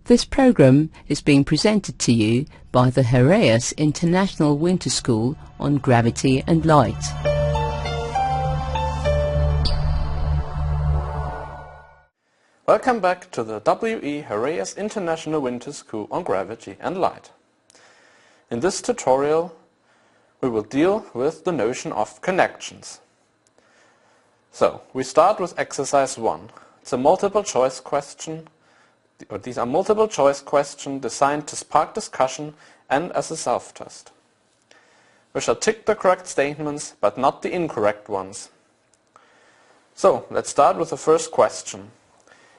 This program is being presented to you by the Heraeus International Winter School on Gravity and Light. Welcome back to the WE Heraeus International Winter School on Gravity and Light. In this tutorial we will deal with the notion of connections. So, we start with exercise 1. It's a multiple choice question. These are multiple choice questions designed to spark discussion and as a self-test. We shall tick the correct statements, but not the incorrect ones. So, let's start with the first question.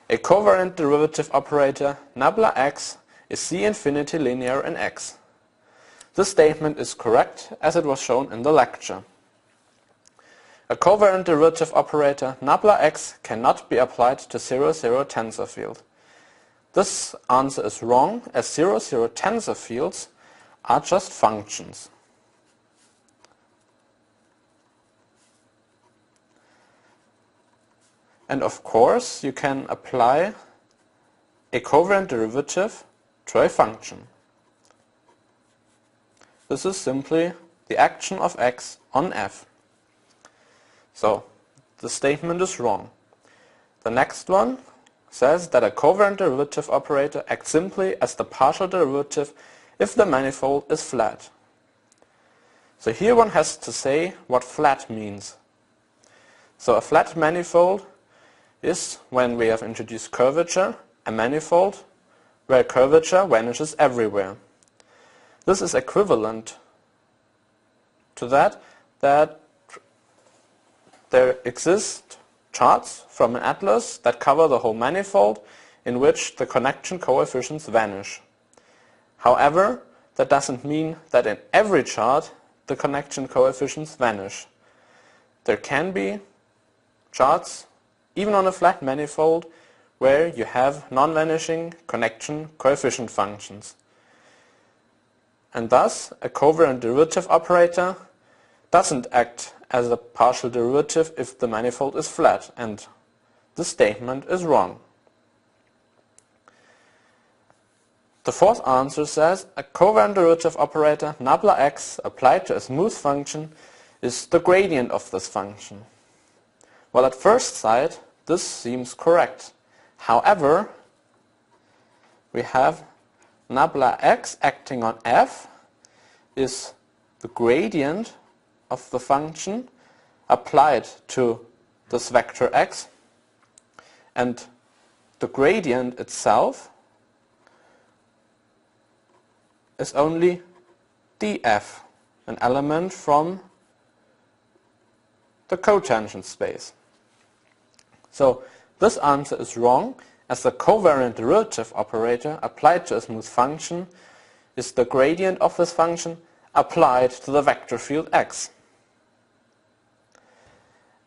A covariant derivative operator, nabla x, is C-infinity linear in x. This statement is correct as it was shown in the lecture. A covariant derivative operator, nabla x, cannot be applied to 0, 0 tensor field. This answer is wrong, as 0, 0 tensor fields are just functions. And of course, you can apply a covariant derivative to a function. This is simply the action of x on f. So, the statement is wrong. The next one says that a covariant derivative operator acts simply as the partial derivative if the manifold is flat. So here one has to say what flat means. So a flat manifold is when we have introduced curvature, a manifold where curvature vanishes everywhere. This is equivalent to that there exist charts from an atlas that cover the whole manifold in which the connection coefficients vanish. However, that doesn't mean that in every chart the connection coefficients vanish. There can be charts, even on a flat manifold, where you have non-vanishing connection coefficient functions. And thus, a covariant derivative operator doesn't act as a partial derivative if the manifold is flat, and this statement is wrong. The fourth answer says a covariant derivative operator, nabla x, applied to a smooth function is the gradient of this function. Well, at first sight, this seems correct. However, we have nabla x acting on f is the gradient of the function applied to this vector x, and the gradient itself is only df, an element from the cotangent space. So this answer is wrong, as the covariant derivative operator applied to a smooth function is the gradient of this function applied to the vector field x.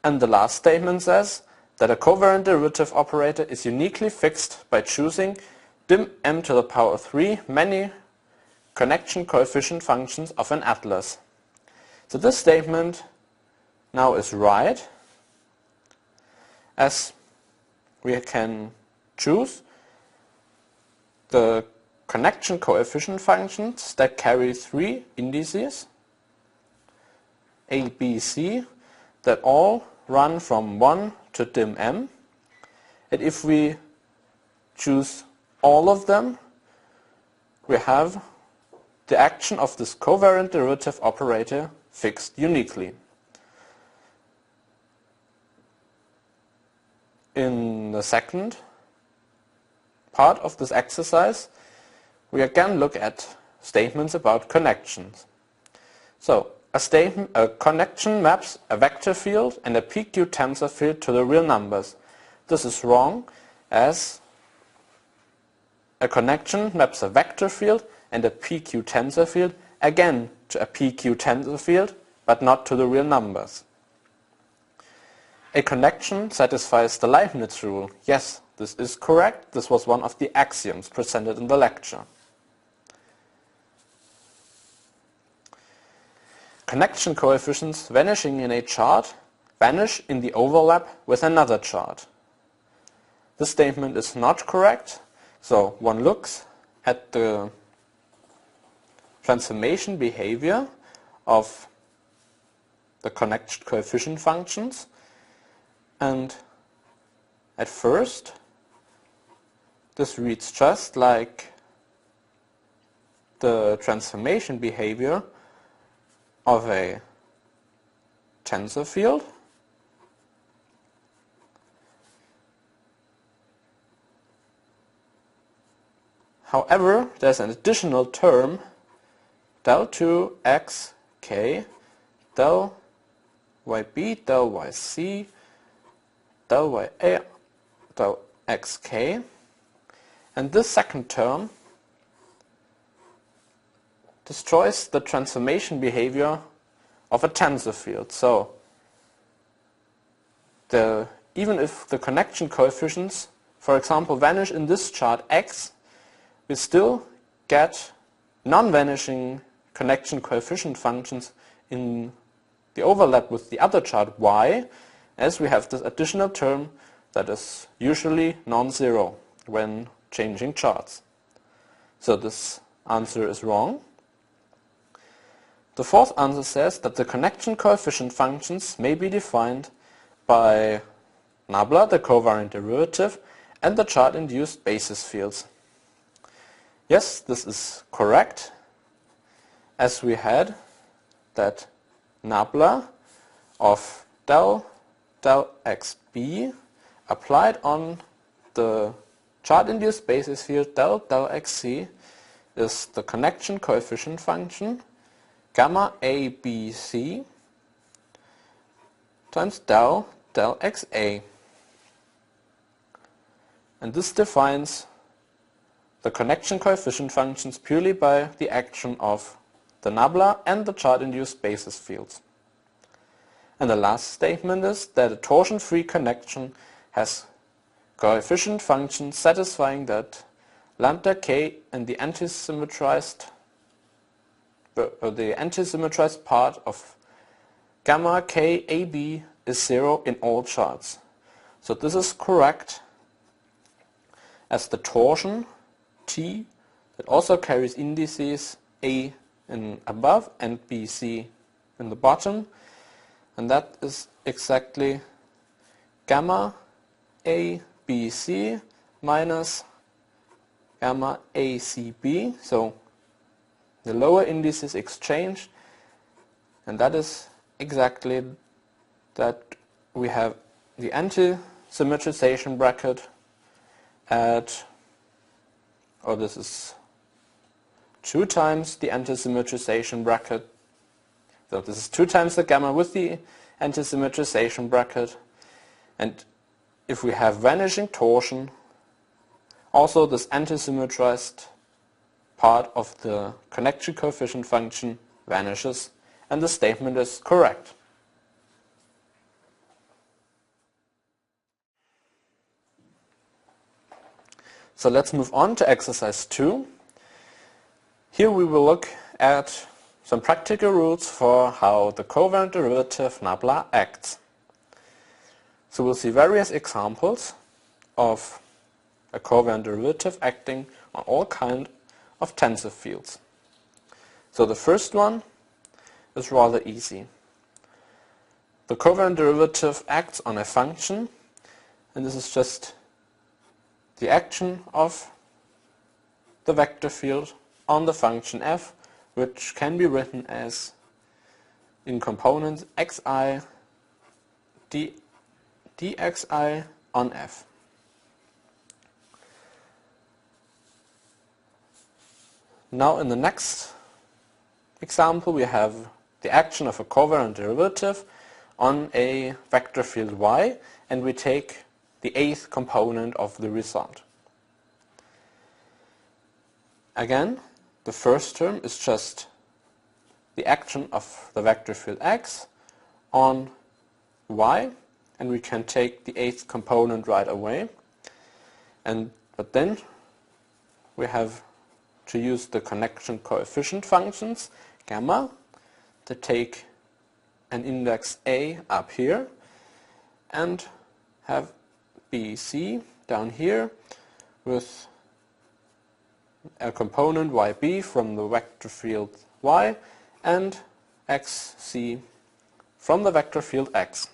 And the last statement says that a covariant derivative operator is uniquely fixed by choosing dim m to the power 3 many connection coefficient functions of an atlas. So this statement now is right, as we can choose the connection coefficient functions that carry 3 indices, a, b, c, that all run from 1 to dim m, and if we choose all of them, we have the action of this covariant derivative operator fixed uniquely. In the second part of this exercise, we again look at statements about connections. So, a connection maps a vector field and a PQ tensor field to the real numbers. This is wrong, as a connection maps a vector field and a PQ tensor field again to a PQ tensor field, but not to the real numbers. A connection satisfies the Leibniz rule. Yes, this is correct. This was one of the axioms presented in the lecture. Connection coefficients vanishing in a chart vanish in the overlap with another chart. This statement is not correct, So one looks at the transformation behavior of the connection coefficient functions, and at first this reads just like the transformation behavior of a tensor field. However, there's an additional term, del 2 x k, del yb, del yc, del ya, del xk, and this second term destroys the transformation behavior of a tensor field. So even if the connection coefficients, for example, vanish in this chart x, we still get non-vanishing connection coefficient functions in the overlap with the other chart y, as we have this additional term that is usually non-zero when changing charts. So this answer is wrong. The fourth answer says that the connection coefficient functions may be defined by nabla, the covariant derivative, and the chart-induced basis fields. Yes, this is correct, as we had that nabla of del xb applied on the chart-induced basis field del xc is the connection coefficient function gamma abc times del xa. And this defines the connection coefficient functions purely by the action of the nabla and the chart-induced basis fields. And the last statement is that a torsion-free connection has coefficient functions satisfying that lambda k and the antisymmetrized part of gamma k ab is 0 in all charts. So this is correct, as the torsion T that also carries indices A in above and BC in the bottom, and that is exactly gamma ABC minus gamma ACB. So the lower indices exchange, and that is exactly that we have the anti-symmetrization bracket at, or this is 2 times the anti-symmetrization bracket. So this is 2 times the gamma with the anti-symmetrization bracket. And if we have vanishing torsion, also this anti-symmetrized part of the connection coefficient function vanishes, and the statement is correct. So let's move on to exercise 2. Here we will look at some practical rules for how the covariant derivative nabla acts. So we'll see various examples of a covariant derivative acting on all kinds of tensor fields. So the first one is rather easy. The covariant derivative acts on a function, and this is just the action of the vector field on the function f, which can be written as in components xi dxi on f. Now in the next example we have the action of a covariant derivative on a vector field y, and we take the 8th component of the result. Again, the first term is just the action of the vector field x on y, and we can take the 8th component right away. But then we have to use the connection coefficient functions gamma to take an index a up here and have BC down here with a component yb from the vector field y and xc from the vector field x.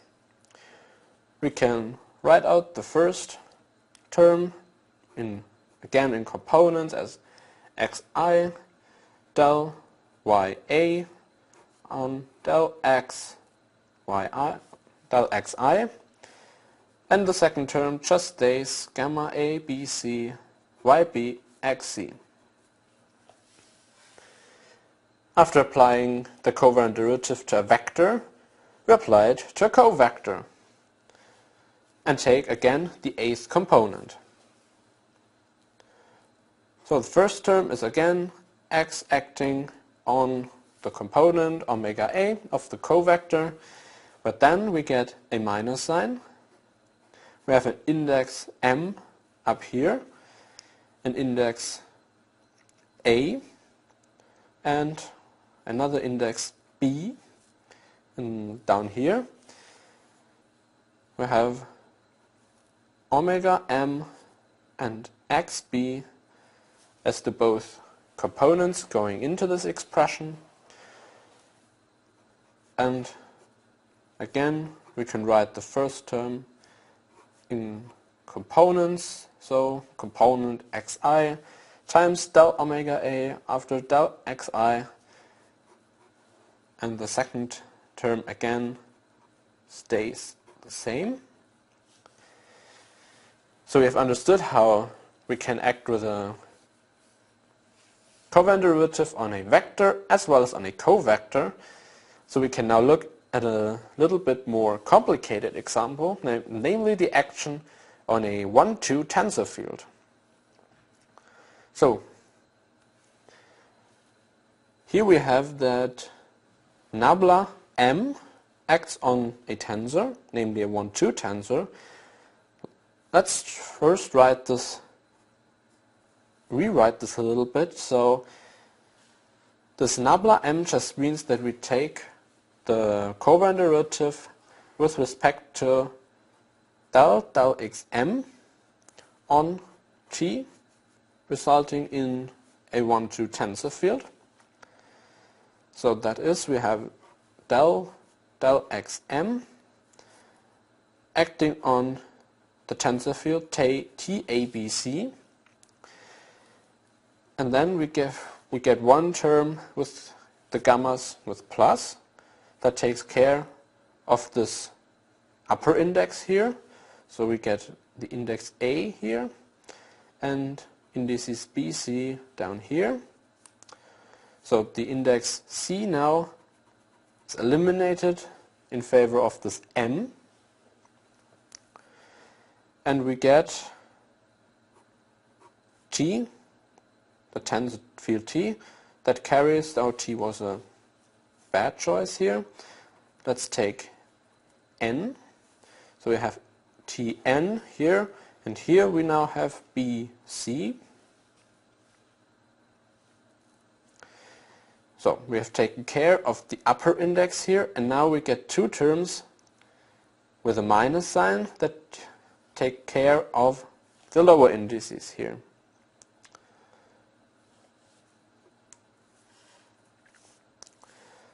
We can write out the first term again in components as xi del ya on del x yi del xi, and the second term just stays gamma a b c yb xc. After applying the covariant derivative to a vector, we apply it to a covector and take again the eighth component. So the first term is again x acting on the component omega a of the covector, but then we get a minus sign. We have an index m up here, an index a, and another index b, and down here we have omega m and xb as the both components going into this expression, and again we can write the first term in components, so component xi times del omega a after del xi, and the second term again stays the same. So we have understood how we can act with a covariant derivative on a vector as well as on a covector. So we can now look at a little bit more complicated example, namely the action on a 1-2 tensor field. So here we have that nabla m acts on a tensor, namely a 1-2 tensor. Let's first rewrite this a little bit. So this nabla m just means that we take the covariant derivative with respect to del xm on T, resulting in a 1-2 tensor field. So that is, we have del xm acting on the tensor field TABC, and then we get one term with the gammas with plus that takes care of this upper index here. So we get the index A here and indices B, C down here. So the index C now is eliminated in favor of this M, and we get T, the tensor field T, that carries, our T was a bad choice here. Let's take N. So we have Tn here, and here we now have BC. So we have taken care of the upper index here, and now we get two terms with a minus sign that take care of the lower indices here.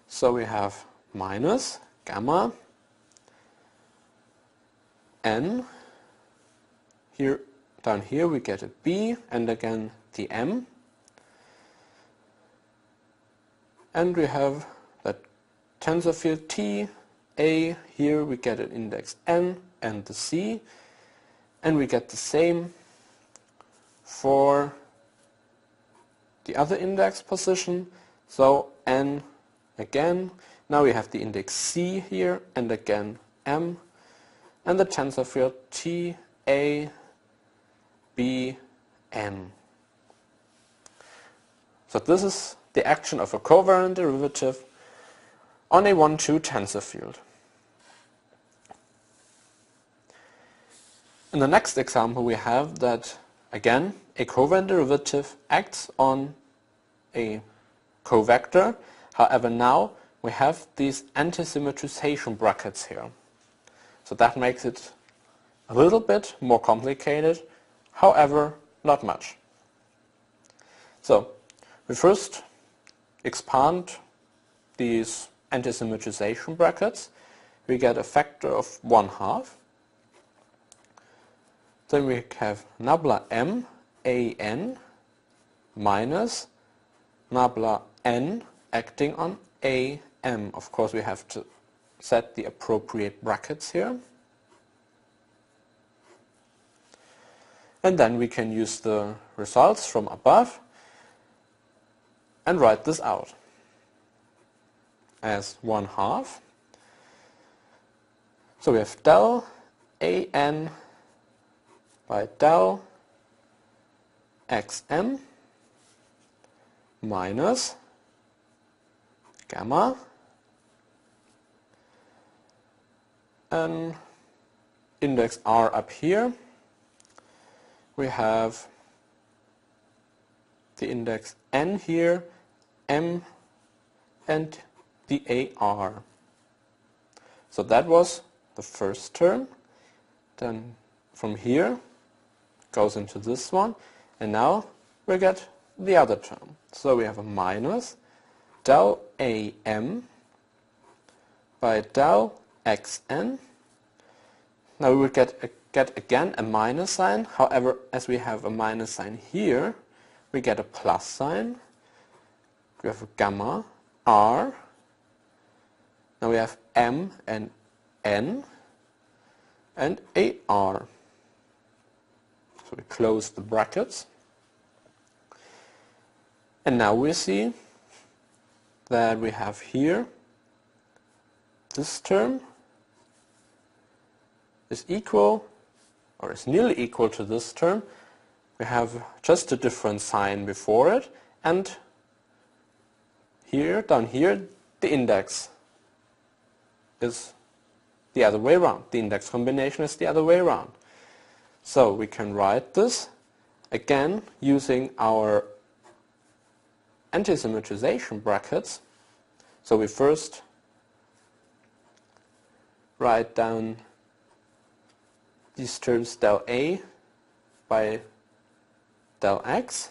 So we have minus gamma n. Here, down here we get a B and again the M. And we have that tensor field T, A, here we get an index N and the C. And we get the same for the other index position. So N again. Now we have the index C here and again M. And the tensor field T, A, B, N. So this is the action of a covariant derivative on a 1-2 tensor field. In the next example we have that, again, a covariant derivative acts on a covector. However, now we have these antisymmetrization brackets here. So that makes it a little bit more complicated, however, not much. So we first expand these antisymmetrization brackets. We get a factor of 1/2. Then we have nabla m a n minus nabla n acting on a m. Of course, we have to set the appropriate brackets here. And then we can use the results from above and write this out as 1/2. So we have del an by del xm minus gamma and index r up here. We have the index n here, m, and the AR. So that was the first term. Then from here goes into this one, and now we get the other term. So we have a minus del AM by del XN. Now we will get again a minus sign. However, as we have a minus sign here, we get a plus sign. We have a gamma R. Now we have M and N and AR. So we close the brackets. And now we see that we have here this term is equal or is nearly equal to this term. We have just a different sign before it, and here, down here, the index is the other way around. The index combination is the other way around. So we can write this again using our antisymmetrization brackets. So we first write down these terms del A by del X,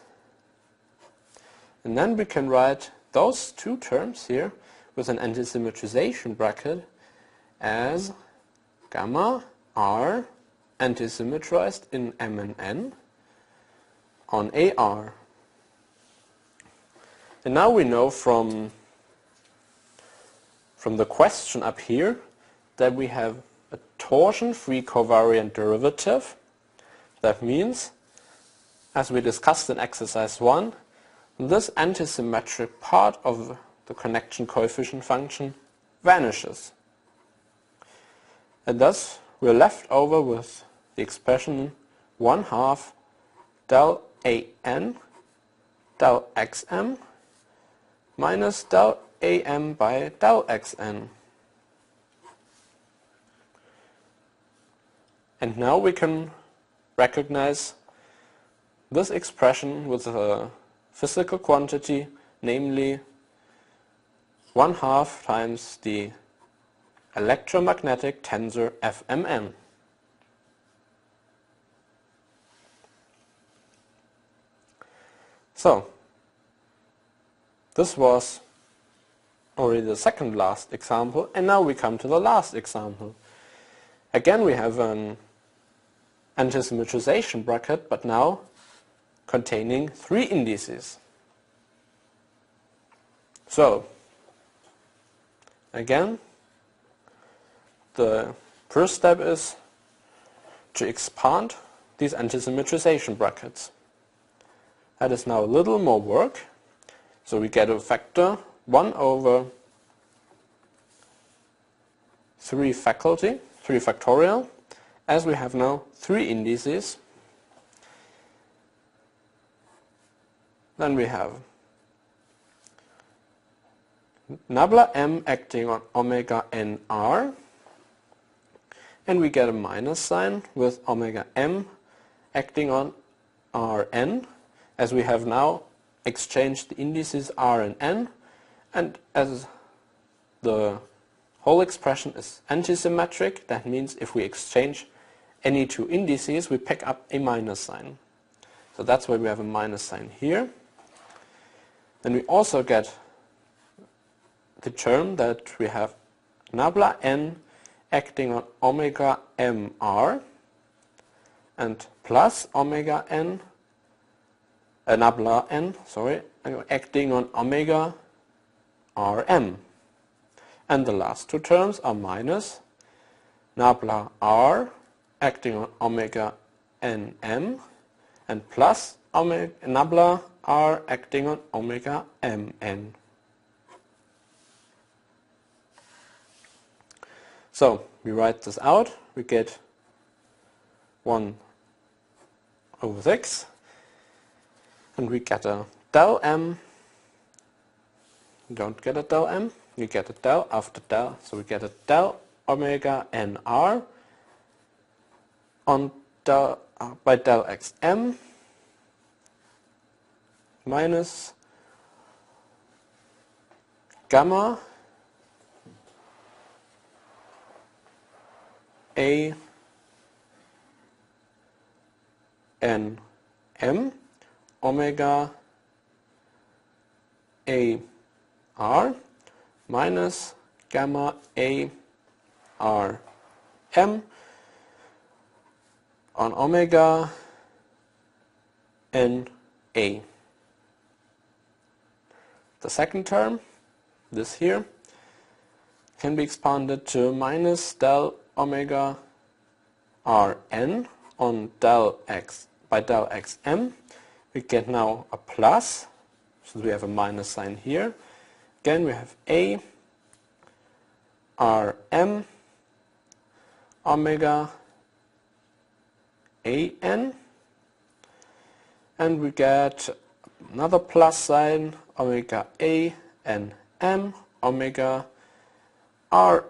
and then we can write those two terms here with an antisymmetrization bracket as gamma R antisymmetrized in M and N on AR. And now we know from the question up here that we have a torsion-free covariant derivative. That means, as we discussed in exercise 1, this antisymmetric part of the connection coefficient function vanishes. And thus we're left over with the expression 1/2 del AN del XM minus del AM by del XN. And now we can recognize this expression with a physical quantity, namely 1/2 times the electromagnetic tensor Fmn. So, this was already the second last example, and now we come to the last example. Again, we have an antisymmetrization bracket, but now containing 3 indices. So, again, the first step is to expand these antisymmetrization brackets. That is now a little more work. So we get a factor 1 over 3 factorial, as we have now 3 indices. Then we have nabla m acting on omega nr, and we get a minus sign with omega m acting on Rn, as we have now exchanged the indices R and N, and as the whole expression is antisymmetric, that means if we exchange any 2 indices, we pick up a minus sign. So that's why we have a minus sign here. Then we also get the term that we have nabla n acting on omega mr and plus omega n, nabla n, sorry, acting on omega rm. And the last two terms are minus nabla r acting on omega nm and plus omega, nabla r acting on omega mn. So we write this out, we get 1 over 6, and we get a del m. You don't get a del m, you get a del after del, so we get a del omega nr on del, by del xm minus gamma a n m omega a r minus gamma a r m on omega n a. The second term, this here, can be expanded to minus del omega rn on del x by del xm. We get now a plus, so we have a minus sign here. Again we have a rm omega an, and we get another plus sign, omega a and m omega ra.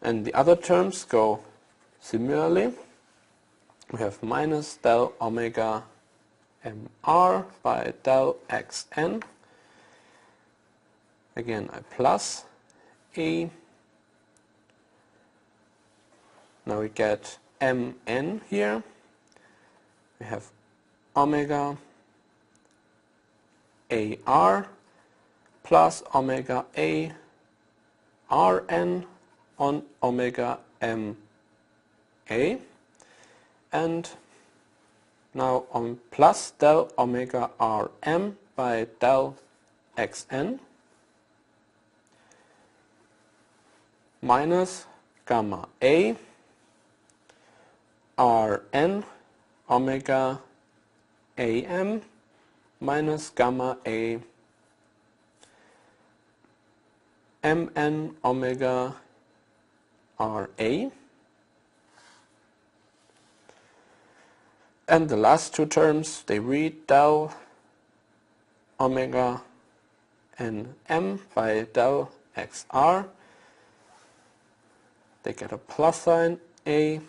And the other terms go similarly. We have minus del omega mr by del xn. Again a plus a. Now we get mn here. We have omega ar plus omega a rn on omega m a, and now on plus del omega rm by del xn minus gamma a rn omega am minus gamma a mn omega ra. And the last two terms, they read del omega nm by del xr. They get a plus sign a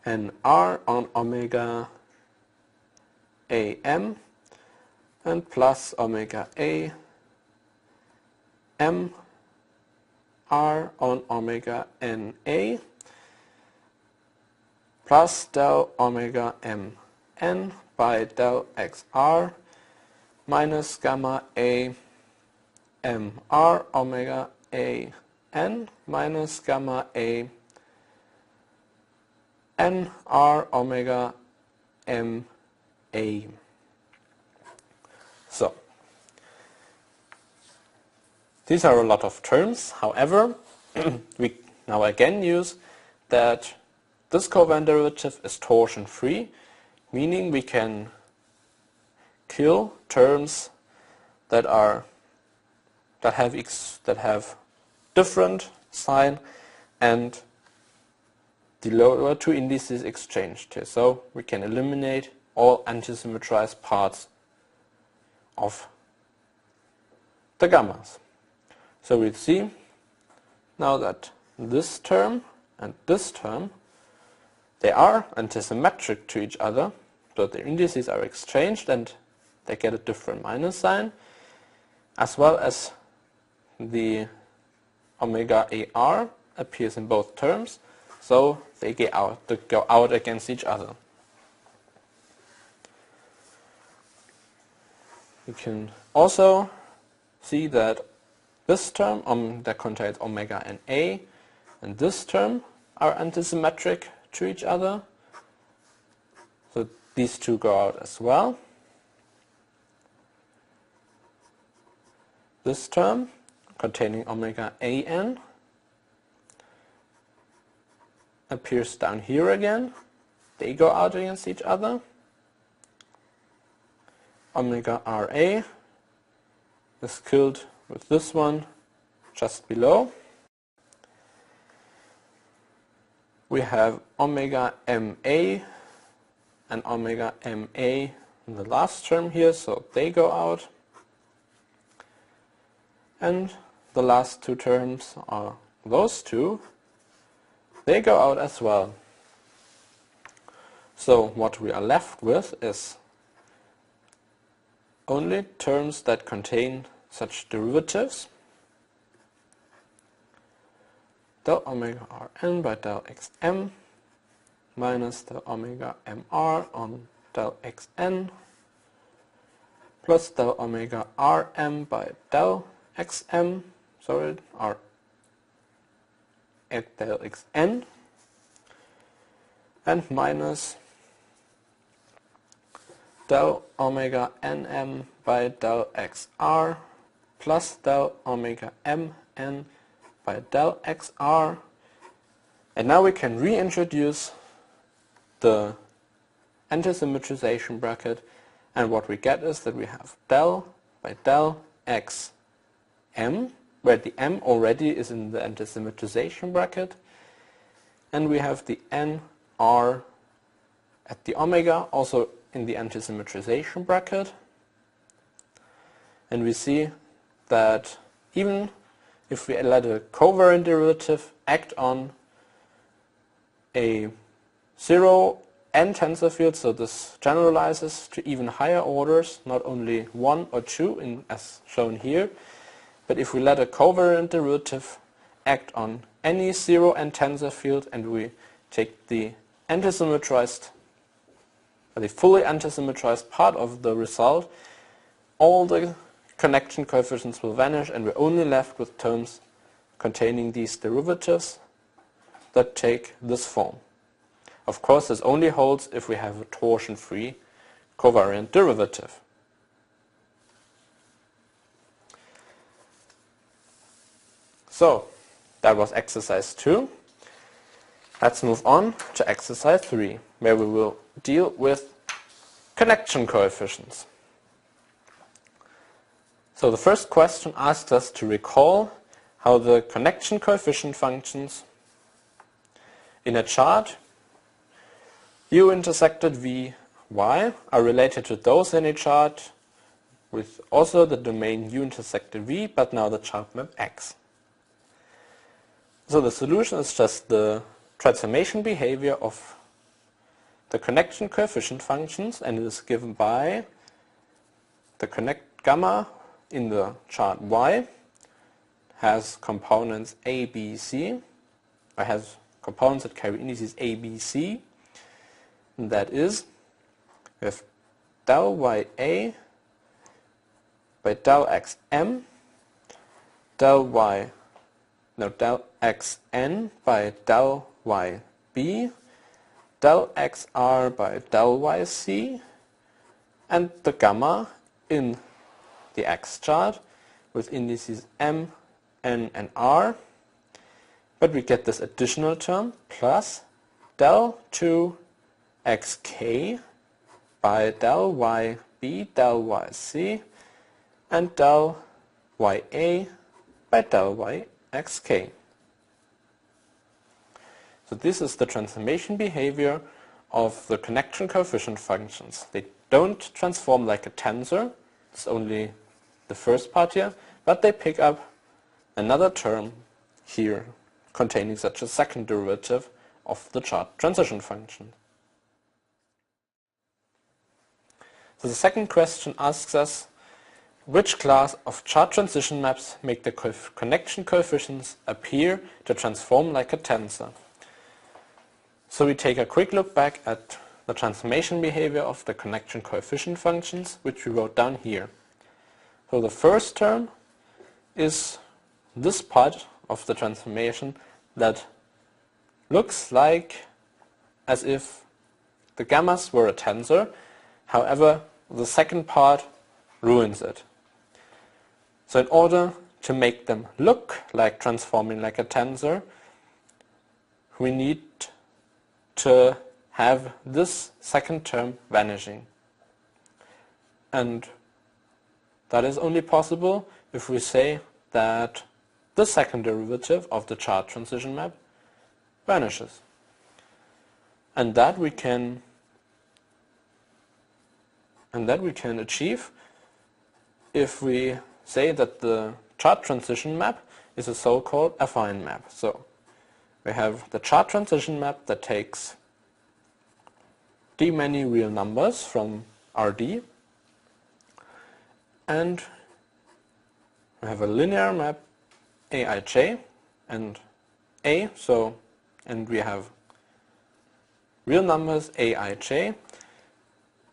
and r on omega am and plus omega a m r on omega na plus del omega mn by del xr minus gamma a mr omega a n minus gamma a n r omega m a. So these are a lot of terms. However, we now again use that this covariant derivative is torsion free, meaning we can kill terms that have different sign and the lower two indices exchanged here. So we can eliminate all antisymmetrized parts of the gammas. So we see now that this term and this term, they are antisymmetric to each other, so the indices are exchanged and they get a different minus sign, as well as the omega ar appears in both terms, so they go out against each other. You can also see that this term that contains omega and a, and this term are antisymmetric to each other. So these two go out as well. This term containing omega an appears down here again. They go out against each other. Omega Ra is killed with this one just below. We have omega Ma and omega Ma in the last term here, so they go out. And the last two terms are those two. They go out as well. So what we are left with is only terms that contain such derivatives. Del omega Rn by del Xm minus del omega Mr on del Xn plus del omega Rm by del Xm, sorry, R at del Xn, and minus del omega Nm by del Xr plus del omega Mn by del Xr. And now we can reintroduce the antisymmetrization bracket, and what we get is that we have del by del Xm, where the m already is in the antisymmetrization bracket, and we have the nr at the omega also in the antisymmetrization bracket. And we see that even if we let a covariant derivative act on a 0 n tensor field, so this generalizes to even higher orders, not only 1 or 2 as shown here, but if we let a covariant derivative act on any 0 n tensor field and we take the antisymmetrized, or the fully antisymmetrized part of the result, all the connection coefficients will vanish and we're only left with terms containing these derivatives that take this form. Of course, this only holds if we have a torsion-free covariant derivative. So, that was exercise 2. Let's move on to exercise 3, where we will deal with connection coefficients. So the first question asks us to recall how the connection coefficient functions in a chart u intersected v, y are related to those in a chart with also the domain u intersected v, but now the chart map x. So the solution is just the transformation behavior of the connection coefficient functions, and it is given by the gamma in the chart y has components a, b, c, or has components that carry indices a, b, c, and that is we have del ya by del xm, del xn by del yb, del xr by del yc, and the gamma in the x chart with indices m, n, and r. But we get this additional term plus del 2xk by del yb, del yc, and del ya by del yxk. So this is the transformation behavior of the connection coefficient functions. They don't transform like a tensor, it's only the first part here, but they pick up another term here containing such a second derivative of the chart transition function. So the second question asks us which class of chart transition maps make the connection coefficients appear to transform like a tensor. So we take a quick look back at the transformation behavior of the connection coefficient functions, which we wrote down here. So the first term is this part of the transformation that looks like as if the gammas were a tensor. However, the second part ruins it. So in order to make them look like transforming like a tensor, we need to have this second term vanishing. And that is only possible if we say that the second derivative of the chart transition map vanishes. And that we can achieve if we say that the chart transition map is a so-called affine map. So we have the chart transition map that takes d many real numbers from Rd, and we have a linear map Aij and A, and we have real numbers Aij.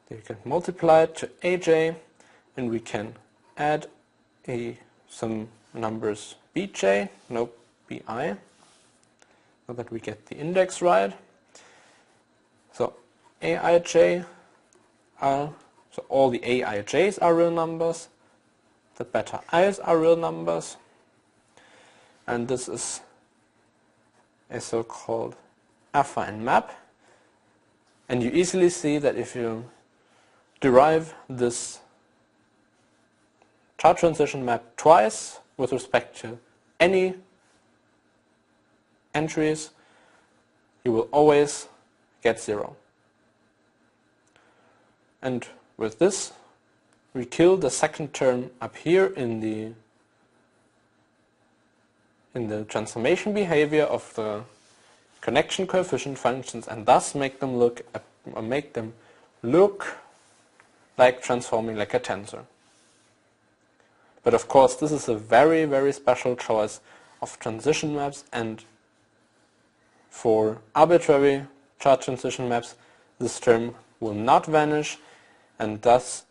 You can multiply it to Aj, and we can add some numbers Bj, Bi, so that we get the index right. So Aij so all the Aij's are real numbers, the beta i's are real numbers, and this is a so-called affine map. And you easily see that if you derive this chart transition map twice with respect to any entries, you will always get 0. And with this, we kill the second term up here in the transformation behavior of the connection coefficient functions, and thus make them look like transforming like a tensor. But of course, this is a very, very special choice of transition maps, and for arbitrary chart transition maps, this term will not vanish, and thus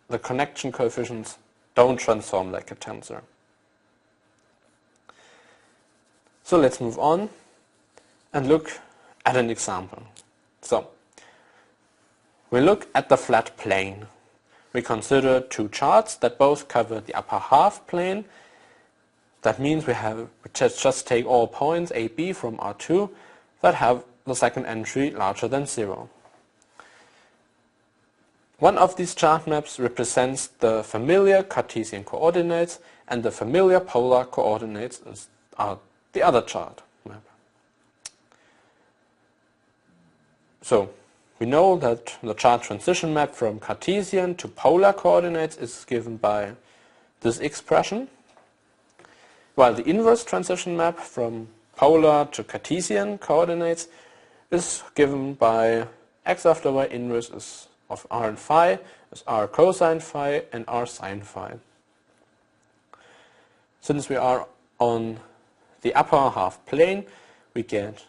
the connection coefficients don't transform like a tensor. So let's move on and look at an example. So we look at the flat plane. We consider two charts that both cover the upper half plane. That means we just take all points A, B from R2 that have the second entry larger than 0. One of these chart maps represents the familiar Cartesian coordinates, and the familiar polar coordinates are the other chart map. So we know that the chart transition map from Cartesian to polar coordinates is given by this expression, while the inverse transition map from polar to Cartesian coordinates is given by x after y inverse is of r and phi is r cosine phi and r sine phi. Since we are on the upper half plane, we get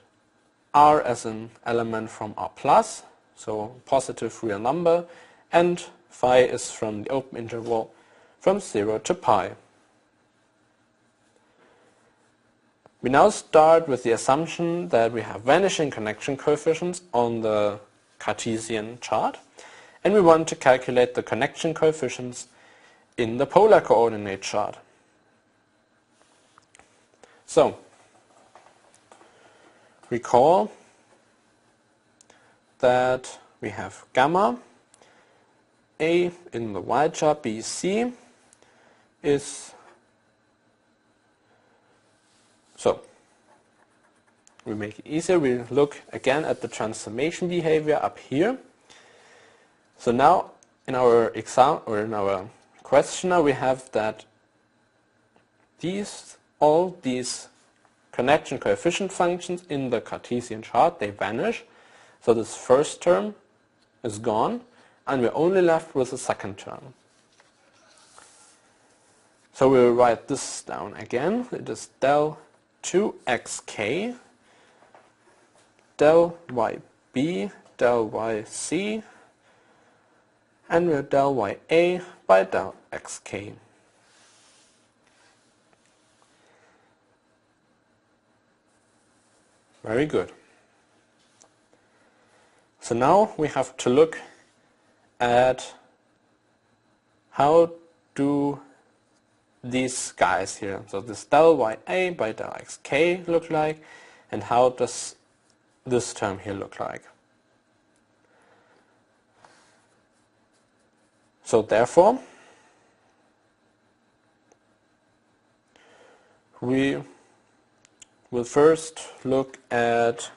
r as an element from r plus, so positive real number, and phi is from the open interval from 0 to pi. We now start with the assumption that we have vanishing connection coefficients on the Cartesian chart, and we want to calculate the connection coefficients in the polar coordinate chart. So, recall that we have gamma A in the y chart BC is, so we make it easier, we look again at the transformation behavior up here. So now in our exam or in our questionnaire we have that all these connection coefficient functions in the Cartesian chart, they vanish. So this first term is gone, and we're only left with the second term. So we'll write this down again. It is del 2xk, del yb, del yc, and we're del ya by del xk. Very good. So now we have to look at how do these guys here, so this del ya by del xk look like, and how does this term here look like. So therefore, we will first look at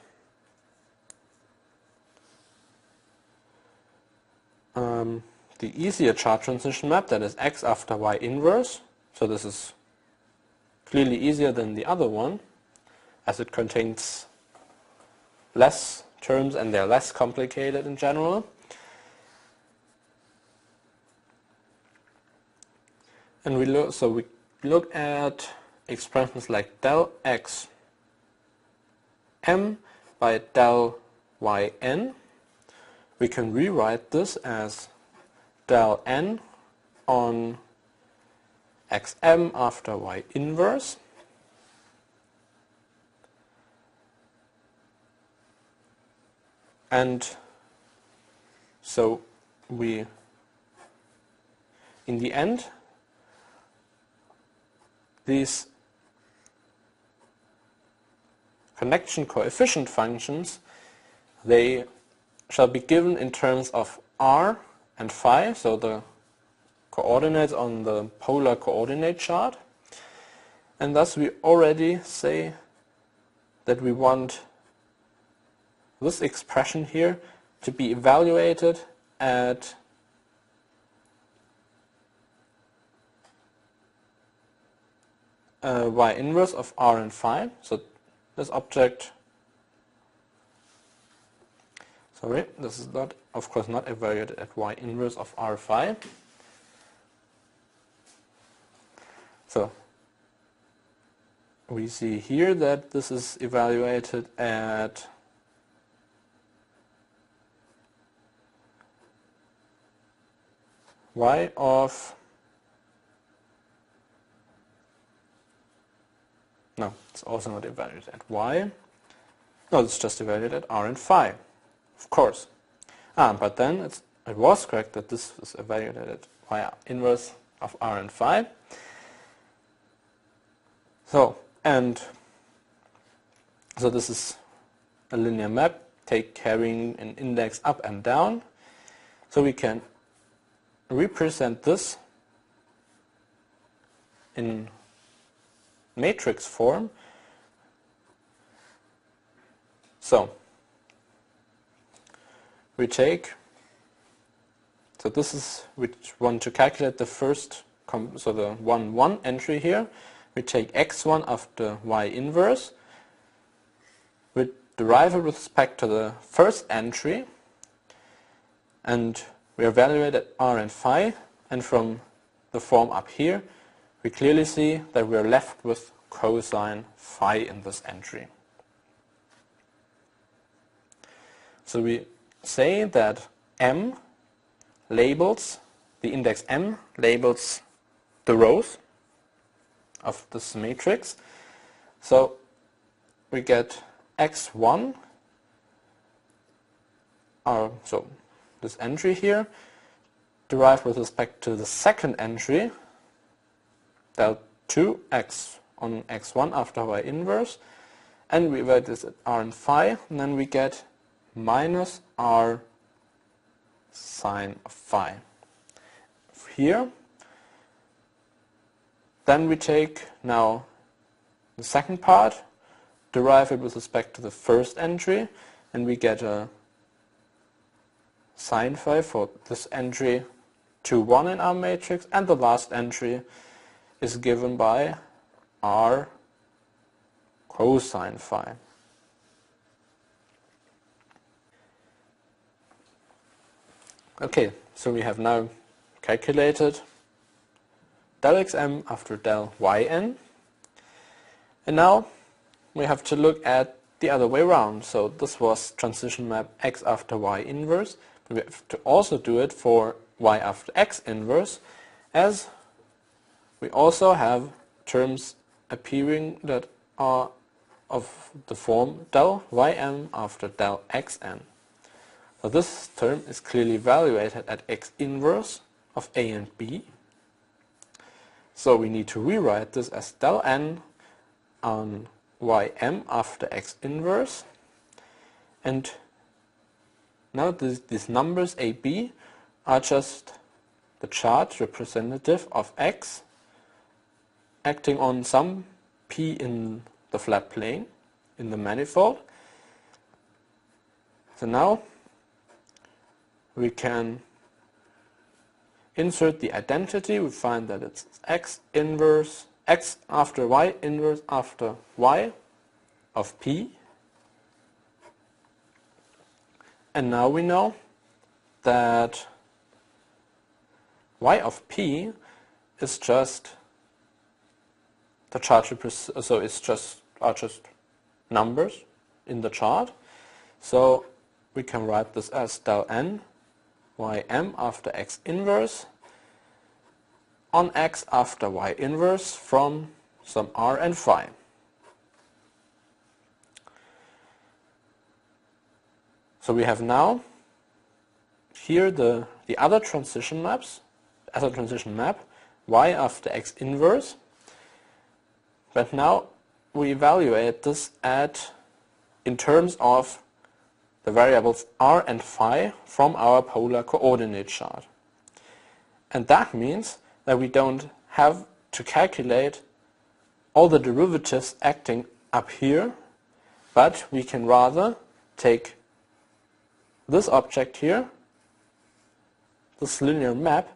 the easier chart transition map, that is x after y inverse. So this is clearly easier than the other one, as it contains less terms and they're less complicated in general. And we look at expressions like del x m by del yn. We can rewrite this as del n on xm after y inverse. And so we, in the end, these connection coefficient functions, they shall be given in terms of r and phi, so the coordinates on the polar coordinate chart. And thus we already say that we want this expression here to be evaluated at y inverse of r and phi. So this object, sorry, this is not, of course, not evaluated at y inverse of r phi. So we see here that this is evaluated at y of, no, it's also not evaluated at y. No, it's just evaluated at r and phi, of course. But then it was correct that this was evaluated at y inverse of r and phi. So, so this is a linear map carrying an index up and down. So we can represent this in matrix form. So we take, so this is, we want to calculate the first, so the 1, 1 entry here. We take x1 of the y inverse, we derive it with respect to the first entry, and we evaluate at r and phi, and from the form up here we clearly see that we are left with cosine phi in this entry. So we say that m labels, the index m labels the rows of this matrix. So we get x1, so this entry here, derived with respect to the second entry, del 2x on x1 after y inverse, and we evaluate this at r and phi, and then we get minus r sine of phi. Here, then we take now the second part, derive it with respect to the first entry, and we get a sine phi for this entry 2, 1 in our matrix, and the last entry is given by r cosine phi. Okay, so we have now calculated del xm after del yn, and now we have to look at the other way around. So this was transition map x after y inverse, but we have to also do it for y after x inverse, as we also have terms appearing that are of the form del ym after del xn. So this term is clearly evaluated at x inverse of a and b. So we need to rewrite this as del n on ym after x inverse. And now these numbers a, b are just the chart representative of x acting on some p in the flat plane in the manifold. So now we can insert the identity. We find that it's x inverse, x after y inverse after y of p. And now we know that y of p is just the chart, so it's are just numbers in the chart. So we can write this as del n ym after x inverse on x after y inverse from some r and phi. So we have now here the other transition maps, as a transition map, y after x inverse. But now we evaluate this in terms of the variables r and phi from our polar coordinate chart. And that means that we don't have to calculate all the derivatives acting up here, but we can rather take this object here, this linear map,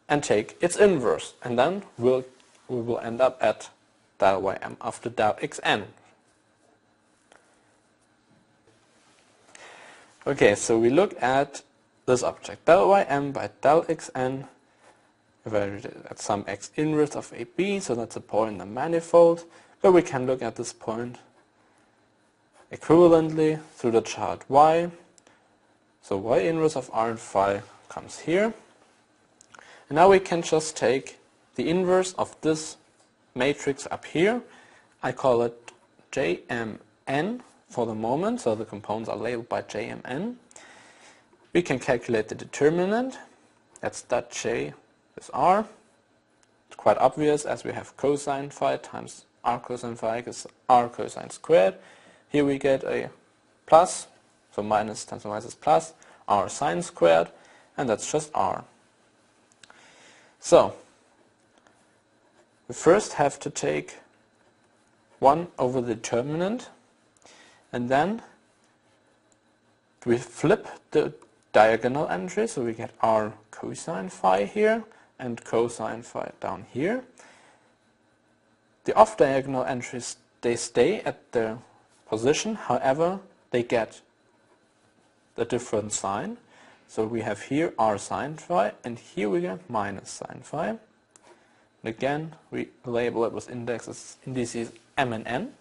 and take its inverse, and then we will end up at del ym after del xn. Okay, so we look at this object, del ym by del xn, evaluated at some x inverse of ab, so that's a point in the manifold, but we can look at this point equivalently through the chart y. So y inverse of r and phi comes here. And now we can just take the inverse of this matrix up here. I call it Jmn for the moment, so the components are labeled by Jmn. We can calculate the determinant. That's that j is r. It's quite obvious as we have cosine phi times r cosine phi is r cosine squared. Here we get a plus, so minus times minus is plus, r sine squared, and that's just r. So we first have to take 1 over the determinant, and then we flip the diagonal entry, so we get r cosine phi here and cosine phi down here. The off-diagonal entries, they stay at their position, however they get the different sign. So we have here r sine phi, and here we get minus sine phi. And again, we label it with indices m and n.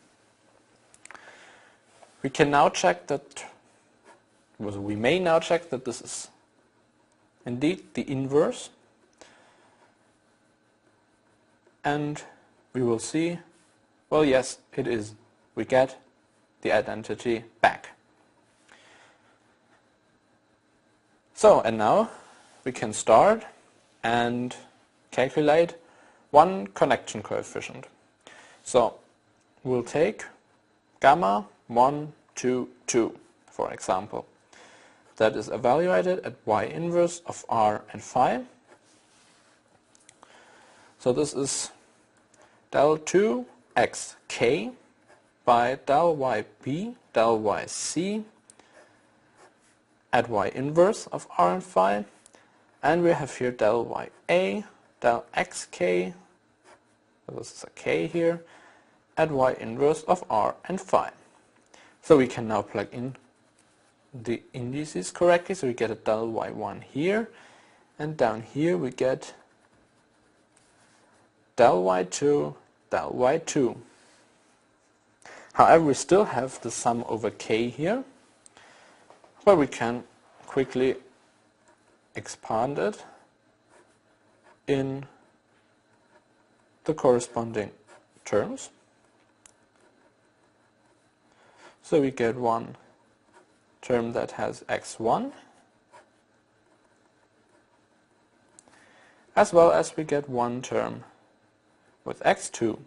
We can now check that, well, we may now check that this is indeed the inverse. And we will see, well, yes, it is. We get the identity back. So, and now we can start and calculate one connection coefficient. So, we'll take gamma 1, 2, 2, for example. That is evaluated at y inverse of r and phi. So this is del 2 xk by del yb del yc at y inverse of r and phi, and we have here del ya del xk, so this is a k here, at y inverse of r and phi. So we can now plug in the indices correctly, so we get a del y1 here, and down here we get del y2 del y2. However, we still have the sum over k here, but we can quickly expand it in the corresponding terms. So we get one term that has x1, as well as we get one term with x2.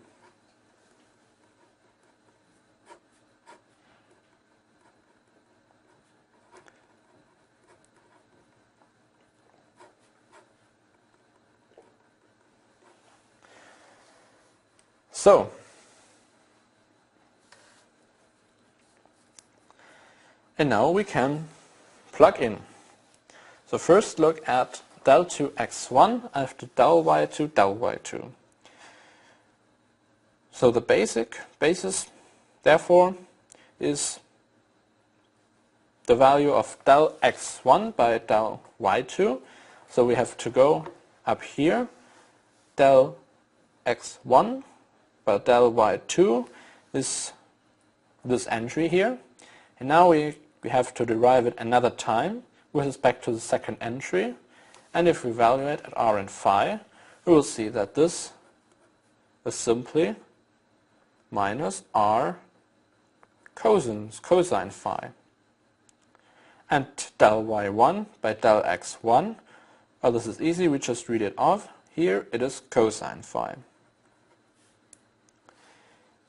So, and now we can plug in. So first look at del 2 x1 after del y2 del y2. So the basis therefore is the value of del x1 by del y2. So we have to go up here, del x1 by del y2 is this entry here. And now we have to derive it another time with respect to the second entry. And if we evaluate at r and phi, we will see that this is simply minus r cosine phi. And del y1 by del x1, well, this is easy, we just read it off. Here it is cosine phi.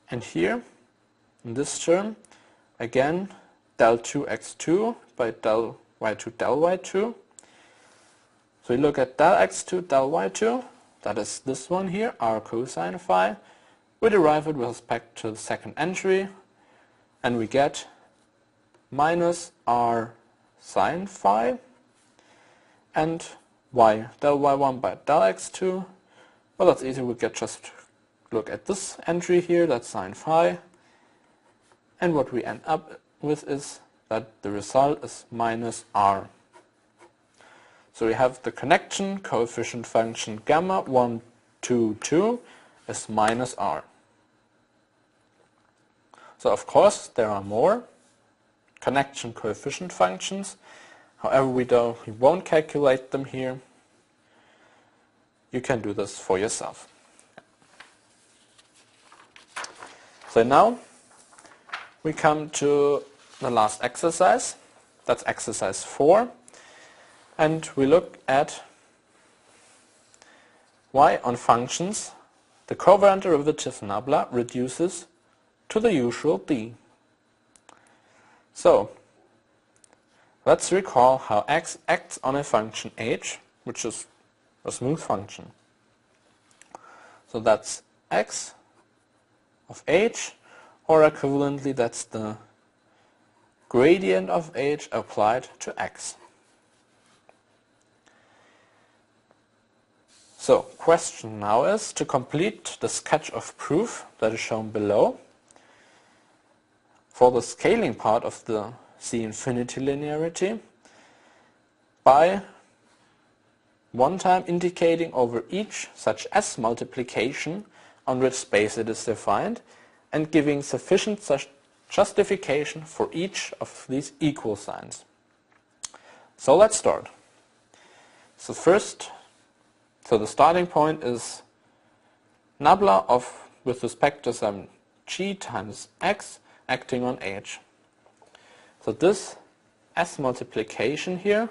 And here, in this term, again, del 2 x2 by del y2. So we look at del x2 del y2, that is this one here, r cosine phi. We derive it with respect to the second entry, and we get minus r sine phi, and y del y1 by del x2. Well, that's easy, we get just look at this entry here, that's sine phi, and what we end up with is that the result is minus r. So we have the connection coefficient function gamma 1, 2, 2 is minus r. So of course there are more connection coefficient functions, however we won't calculate them here. You can do this for yourself. So now we come to the last exercise, that's exercise 4, and we look at why on functions the covariant derivative nabla reduces to the usual b. So let's recall how x acts on a function h, which is a smooth function. So that's x of h, or equivalently that's the gradient of h applied to x. So question now is to complete the sketch of proof that is shown below for the scaling part of the C infinity linearity by one time indicating over each such S multiplication on which space it is defined, and giving sufficient such justification for each of these equal signs. So let's start. So the starting point is nabla of with respect to some g times x acting on h. So this S multiplication here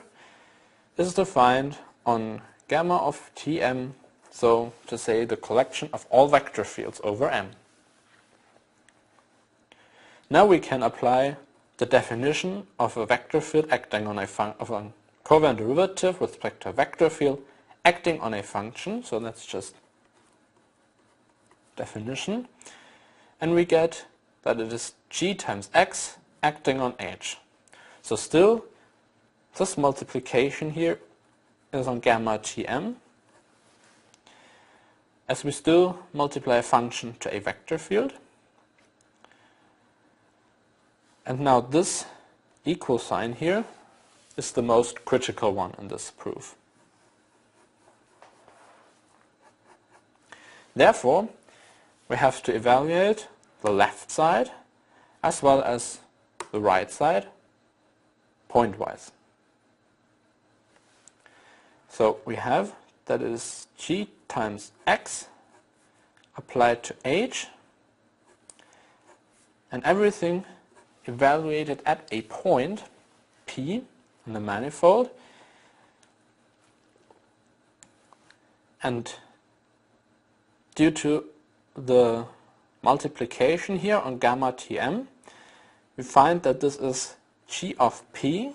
is defined on gamma of Tm, so to say the collection of all vector fields over M. Now we can apply the definition of a vector field acting on a covariant derivative with respect to a vector field acting on a function, so that's just definition, and we get that it is g times x acting on h. So still, this multiplication here is on gamma Tm, as we still multiply a function to a vector field. And now this equal sign here is the most critical one in this proof. Therefore, we have to evaluate the left side as well as the right side pointwise. So we have that it is g times x applied to h, and everything evaluated at a point P in the manifold, and due to the multiplication here on gamma Tm, we find that this is G of P,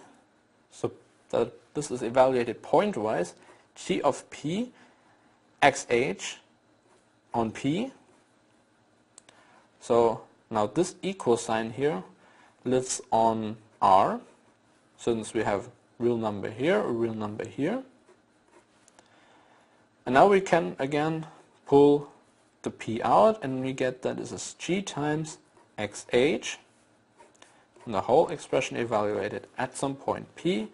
so that this is evaluated pointwise, G of P xh on P. So now this equal sign here lives on R, since we have real number here, a real number here. And now we can again pull the P out, and we get that this is G times xh, and the whole expression evaluated at some point P,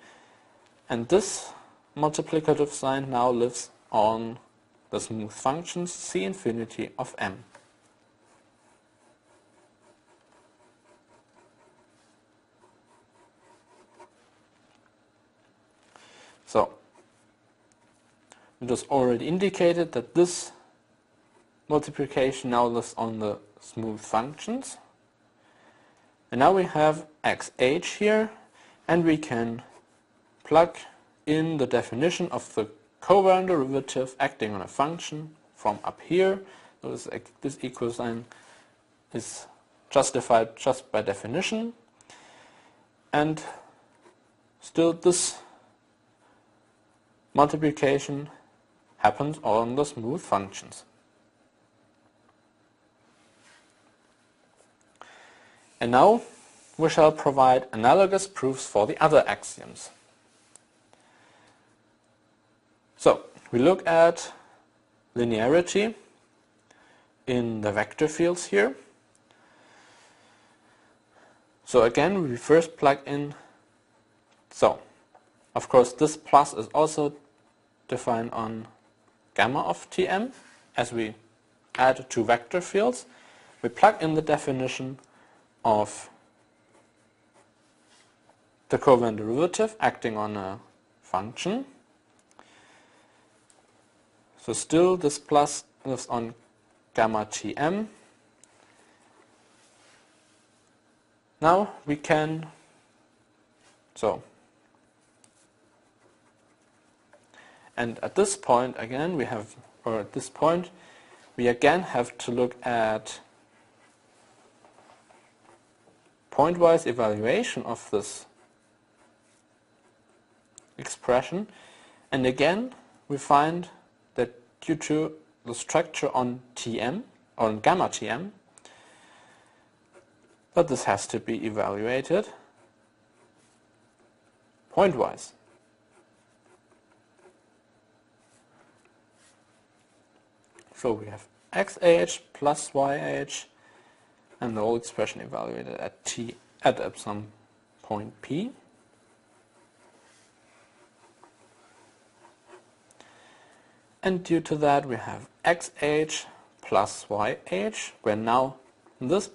and this multiplicative sign now lives on the smooth functions C infinity of M. So it was already indicated that this multiplication now lives on the smooth functions. And now we have xh here, and we can plug in the definition of the covariant derivative acting on a function from up here. So this equal sign is justified just by definition, and still this multiplication happens on the smooth functions. And now we shall provide analogous proofs for the other axioms. So we look at linearity in the vector fields here. So again, we first plug in, so of course this plus is also defined on gamma of Tm. As we add two vector fields, we plug in the definition of the covariant derivative acting on a function. So still this plus lives on gamma Tm. Now we can, and at this point again we have, or at this point we again have to look at pointwise evaluation of this expression, and again we find that due to the structure on Tm, or on gamma Tm, that this has to be evaluated pointwise. So we have xh plus yh, and the whole expression evaluated at t at some point P. And due to that we have xh plus yh, where now this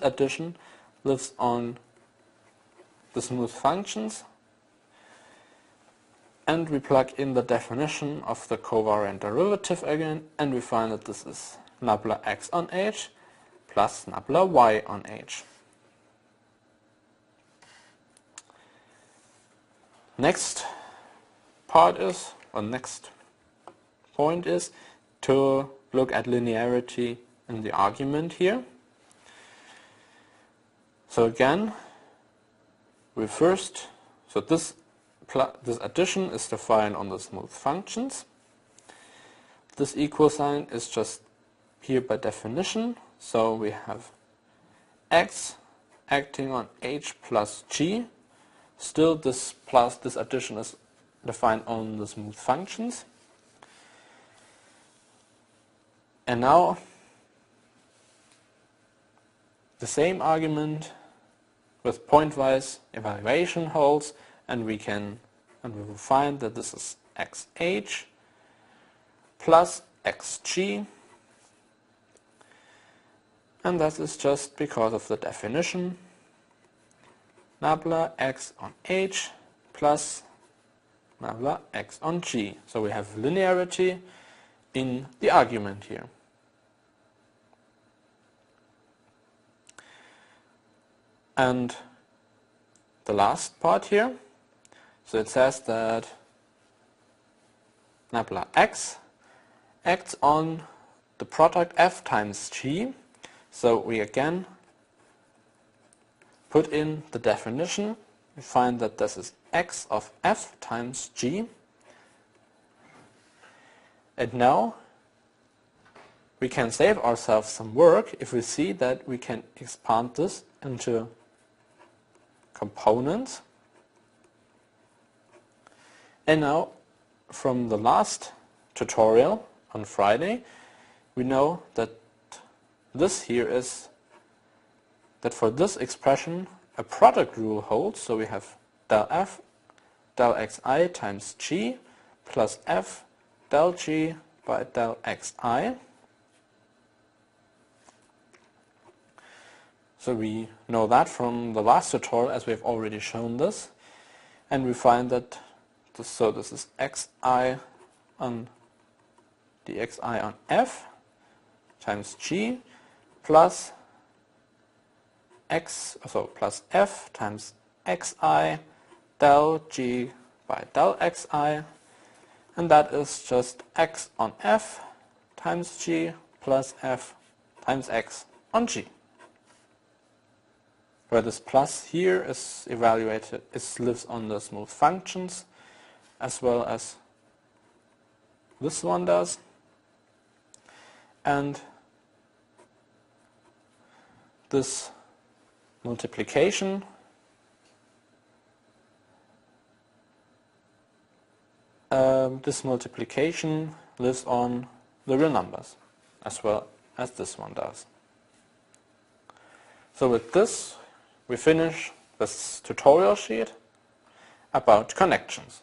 addition lives on the smooth functions, and we plug in the definition of the covariant derivative again, and we find that this is nabla x on h plus nabla y on h. Next point is to look at linearity in the argument here. So again, this addition is defined on the smooth functions. This equal sign is just here by definition. So we have x acting on h plus g. Still this addition is defined on the smooth functions. And now the same argument with pointwise evaluation holds, and we will find that this is xh plus xg, and that is just because of the definition nabla x on h plus nabla x on g. So we have linearity in the argument here. And the last part here, so it says that nabla x acts on the product f times g. So we again put in the definition. We find that this is x of f times g. And now we can save ourselves some work if we see that we can expand this into components. And now from the last tutorial on Friday, we know that this here is that for this expression a product rule holds. So we have del f del xi times g plus f del g by del xi. So we know that from the last tutorial, as we've already shown this, and we find that this is xi on dxi on f times g plus plus f times xi del g by del xi, and that is just x on f times g plus f times x on g, where this plus here is evaluated, it lives on the smooth functions as well as this one does. And this multiplication lives on the real numbers as well as this one does. So with this we finish this tutorial sheet about connections.